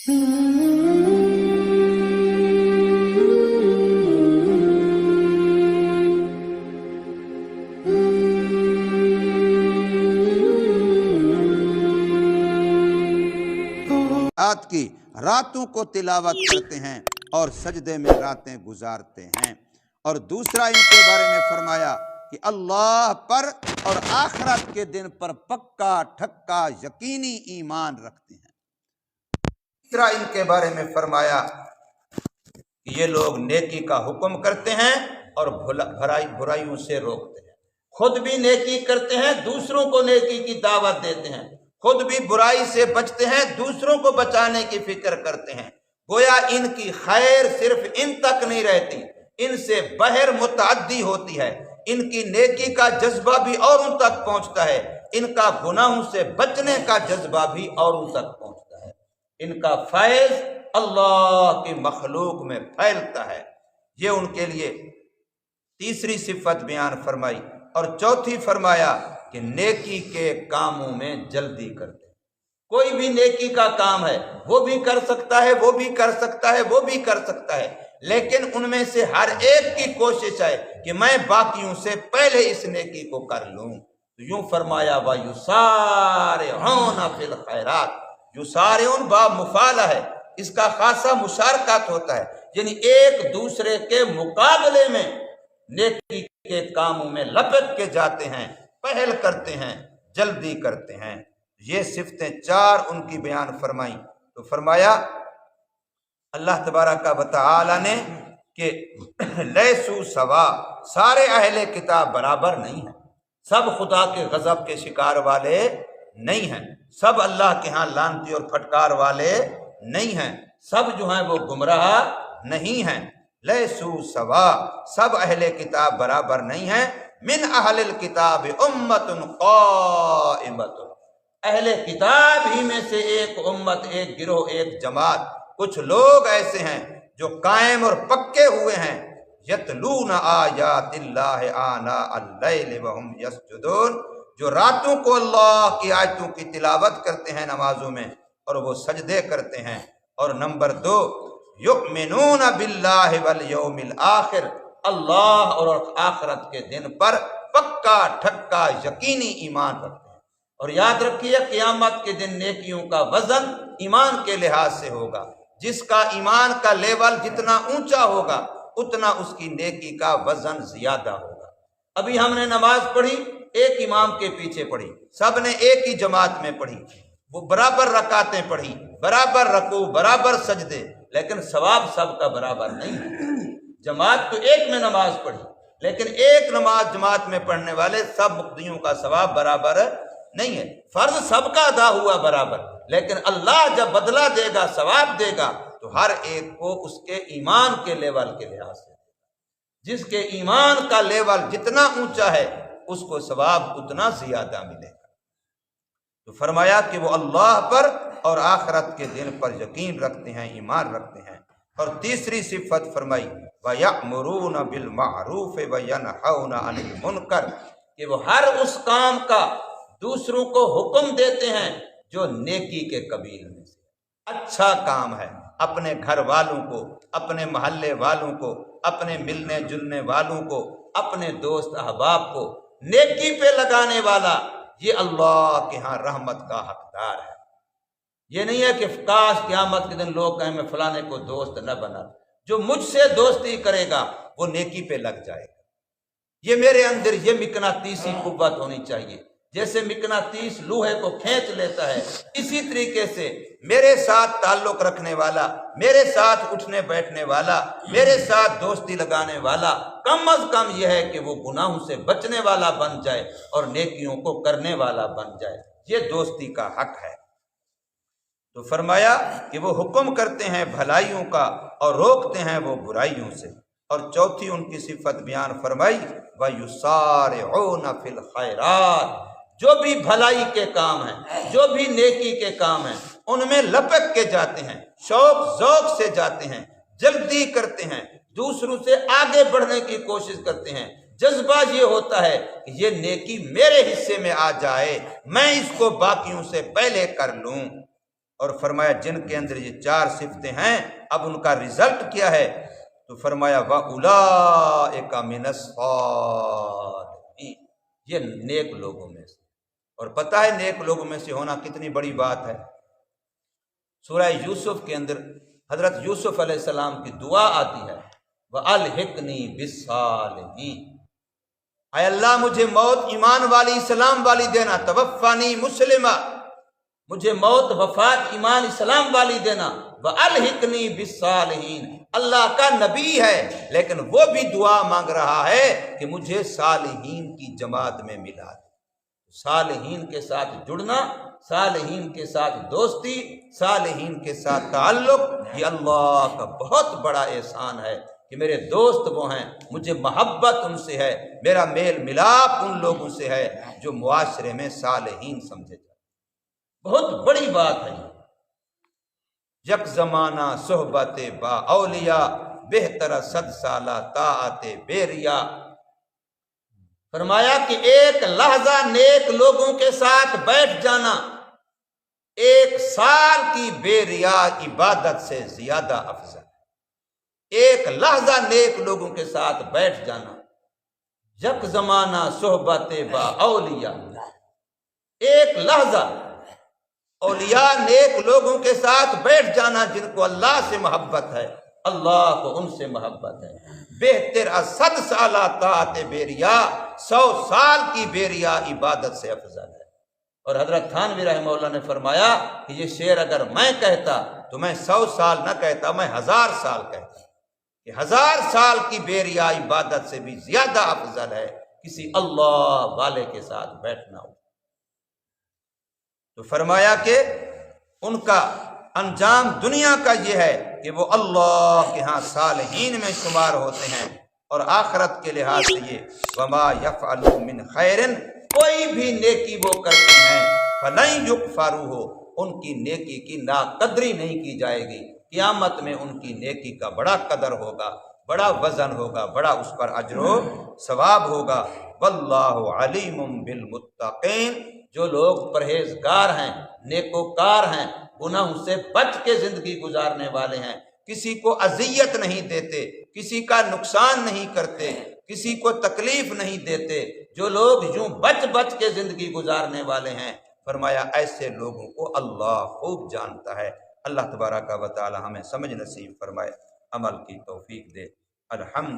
آت کی راتوں کو تلاوت کرتے ہیں اور سجدے میں راتیں گزارتے ہیں۔ اور دوسرا ان کے بارے میں فرمایا کہ اللہ پر اور آخرت کے دن پر پکا ٹھکا یقینی ایمان رکھتے ہیں۔ تیسرا ان کے بارے میں فرمایا کہ یہ لوگ نیکی کا حکم کرتے ہیں اور برائیوں سے روکتے ہیں، خود بھی نیکی کرتے ہیں، دوسروں کو نیکی کی دعوت دیتے ہیں، خود بھی برائی سے بچتے ہیں، دوسروں کو بچانے کی فکر کرتے ہیں۔ گویا ان کی خیر صرف ان تک نہیں رہتی، ان سے باہر متعدی ہوتی ہے، ان کی نیکی کا جذبہ بھی اوروں تک پہنچتا ہے، ان کا گناہوں سے بچنے کا جذبہ بھی اوروں تک پہنچتا ہے، ان کا فیض اللہ کی مخلوق میں پھیلتا ہے۔ یہ ان کے لیے تیسری صفت بیان فرمائی۔ اور چوتھی فرمایا کہ نیکی کے کاموں میں جلدی کرتے ہیں۔ کوئی بھی نیکی کا کام ہے وہ بھی کر سکتا ہے، وہ بھی کر سکتا ہے، وہ بھی کر سکتا ہے، لیکن ان میں سے ہر ایک کی کوشش ہے کہ میں باقیوں سے پہلے اس نیکی کو کر لوں۔ تو یوں فرمایا وَيُسَارِعُونَ فِي الْخَيْرَاتِ، یسارعون با مفعلہ ہے، اس کا خاصا مشارکت ہوتا ہے، یعنی ایک دوسرے کے مقابلے میں نیکی کے کاموں میں لپک کے جاتے ہیں، پہل کرتے ہیں، جلدی کرتے ہیں۔ یہ صفتیں چار ان کی بیان فرمائیں۔ تو فرمایا اللہ تبارک و تعالی نے کہ لیسو سوا، سارے اہل کتاب برابر نہیں ہیں، سب خدا کے غضب کے شکار والے نہیں ہیں، سب اللہ کے ہاں لعنتی اور پھٹکار والے نہیں ہیں، سب جو ہیں وہ گمراہ نہیں ہیں۔ لیسو سوا، سب اہل کتاب برابر نہیں ہیں۔ من اہل الکتاب امت قائمت، اہل کتاب ہی میں سے ایک امت، ایک گروہ، ایک جماعت، کچھ لوگ ایسے ہیں جو قائم اور پکے ہوئے ہیں۔ یتلون آیات اللہ آناء اللیل وہم یسجدون، جو راتوں کو اللہ کی آیتوں کی تلاوت کرتے ہیں نمازوں میں اور وہ سجدے کرتے ہیں۔ اور نمبر 2، یؤمنون باللہ والیوم الآخر، اللہ اور آخرت کے دن پر پکا ٹھکا یقینی ایمان رکھتے ہیں۔ اور یاد رکھیے قیامت کے دن نیکیوں کا وزن ایمان کے لحاظ سے ہوگا، جس کا ایمان کا لیول جتنا اونچا ہوگا اتنا اس کی نیکی کا وزن زیادہ ہوگا۔ ابھی ہم نے نماز پڑھی، ایک امام کے پیچھے پڑھی، سب نے ایک ہی جماعت میں پڑھی، وہ برابر رکعتیں پڑھی، برابر رکوع، برابر سجدے، لیکن ثواب سب کا برابر نہیں ہے۔ جماعت تو ایک میں نماز پڑھی، لیکن ایک نماز جماعت میں پڑھنے والے سب مقتدیوں کا ثواب برابر نہیں ہے۔ فرض سب کا ادا ہوا برابر، لیکن اللہ جب بدلہ دے گا، ثواب دے گا، تو ہر ایک کو اس کے ایمان کے لیول کے لحاظ سے، جس کے ایمان کا لیول جتنا اونچا ہے اس کو ثواب اتنا زیادہ ملے گا۔ تو فرمایا کہ وہ اللہ پر اور آخرت کے دن پر یقین رکھتے ہیں، ایمان رکھتے ہیں۔ اور تیسری صفت فرمائی وَيَأْمُرُونَ بِالْمَعْرُوفِ وَيَنْهَوْنَ عَنِ الْمُنْكَرِ، کہ وہ ہر اس کام کا دوسروں کو حکم دیتے ہیں جو نیکی کے قبیل میں سے اچھا کام ہے، اپنے گھر والوں کو، اپنے محلے والوں کو، اپنے ملنے جلنے والوں کو، اپنے دوست احباب کو نیکی پہ لگانے والا، یہ اللہ کے ہاں رحمت کا حقدار ہے۔ یہ نہیں ہے کہ کاش قیامت کے دن لوگ کہیں میں فلانے کو دوست نہ بنا، جو مجھ سے دوستی کرے گا وہ نیکی پہ لگ جائے گا۔ یہ میرے اندر یہ مقناطیسی قوت ہونی چاہیے، جیسے مقناطیس لوہے کو کھینچ لیتا ہے، اسی طریقے سے میرے ساتھ تعلق رکھنے والا، میرے ساتھ اٹھنے بیٹھنے والا، میرے ساتھ دوستی لگانے والا کم از کم یہ ہے کہ وہ گناہوں سے بچنے والا بن جائے اور نیکیوں کو کرنے والا بن جائے، یہ دوستی کا حق ہے۔ تو فرمایا کہ وہ حکم کرتے ہیں بھلائیوں کا اور روکتے ہیں وہ برائیوں سے۔ اور چوتھی ان کی صفت بیان فرمائی وَيُسَارِعُونَ فِي الْخَيْرَاتِ، جو بھی بھلائی کے کام ہیں، جو بھی نیکی کے کام ہیں، ان میں لپک کے جاتے ہیں، شوق ذوق سے جاتے ہیں، جلدی کرتے ہیں، دوسروں سے آگے بڑھنے کی کوشش کرتے ہیں۔ جذبہ یہ ہوتا ہے کہ یہ نیکی میرے حصے میں آ جائے، میں اس کو باقیوں سے پہلے کر لوں۔ اور فرمایا جن کے اندر یہ 4 صفتیں ہیں اب ان کا رزلٹ کیا ہے؟ تو فرمایا وَأُولَٰئِكَ مِنَ الصَّالِحِينَ، یہ نیک لوگوں میں سے۔ اور پتہ ہے نیک لوگوں میں سے ہونا کتنی بڑی بات ہے؟ سورہ یوسف کے اندر حضرت یوسف علیہ السلام کی دعا آتی ہے وَأَلْحِقْنِي بِالصَّالِحِينَ، اے اللہ مجھے موت ایمان والی اسلام والی دینا، توفانی مسلمہ، مجھے موت وفات ایمان اسلام والی دینا، وَأَلْحِقْنِي بِالصَّالِحِينَ، اللہ کا نبی ہے لیکن وہ بھی دعا مانگ رہا ہے کہ مجھے صالحین کی جماعت میں ملا دے۔ صالحین کے ساتھ جڑنا، صالحین کے ساتھ دوستی، صالحین کے ساتھ تعلق، یہ اللہ کا بہت بڑا احسان ہے کہ میرے دوست وہ ہیں، مجھے محبت ان سے ہے، میرا میل ملاپ ان لوگوں سے ہے جو معاشرے میں صالحین سمجھے جاتے۔ بہت بڑی بات ہے یہ۔ یک زمانہ صحبت با اولیاء، بہتر 100 سالہ طاعت بے ریا۔ فرمایا کہ ایک لحظہ نیک لوگوں کے ساتھ بیٹھ جانا 1 سال کی بے ریا عبادت سے زیادہ افضل ہے۔ ایک لحظہ نیک لوگوں کے ساتھ بیٹھ جانا، یک زمانہ صحبت با اولیاء، ایک لحظہ اولیاء نیک لوگوں کے ساتھ بیٹھ جانا جن کو اللہ سے محبت ہے، اللہ کو ان سے محبت ہے، بہتر 100 سالہ طاعت بے ریا، 100 سال کی بے ریا عبادت سے افضل ہے۔ اور حضرت تھانوی رحمہ اللہ نے فرمایا کہ یہ شعر اگر میں کہتا تو میں 100 سال نہ کہتا، میں 1000 سال کہتا، کہ 1000 سال کی بے ریا عبادت سے بھی زیادہ افضل ہے کسی اللہ والے کے ساتھ بیٹھنا ہو۔ تو فرمایا کہ ان کا انجام دنیا کا یہ ہے کہ وہ اللہ کے ہاں صالحین میں شمار ہوتے ہیں، اور آخرت کے لحاظ سے یہ وما یفعلوا من خیر، کوئی بھی نیکی وہ کرتے ہیں فلن یغفروا، ان کی نیکی کی ناقدری نہیں کی جائے گی، قیامت میں ان کی نیکی کا بڑا قدر ہوگا، بڑا وزن ہوگا، بڑا اس پر اجر و ثواب ہوگا۔ واللہ علیم بالمتقین، جو لوگ پرہیزگار ہیں، نیکوکار ہیں، گناہوں سے بچ کے زندگی گزارنے والے ہیں، کسی کو اذیت نہیں دیتے، کسی کا نقصان نہیں کرتے، کسی کو تکلیف نہیں دیتے، جو لوگ یوں بچ بچ کے زندگی گزارنے والے ہیں، فرمایا ایسے لوگوں کو اللہ خوب جانتا ہے۔ اللہ تبارک و تعالی ہمیں سمجھ نصیب فرمائے، عمل کی توفیق دے۔ الحمد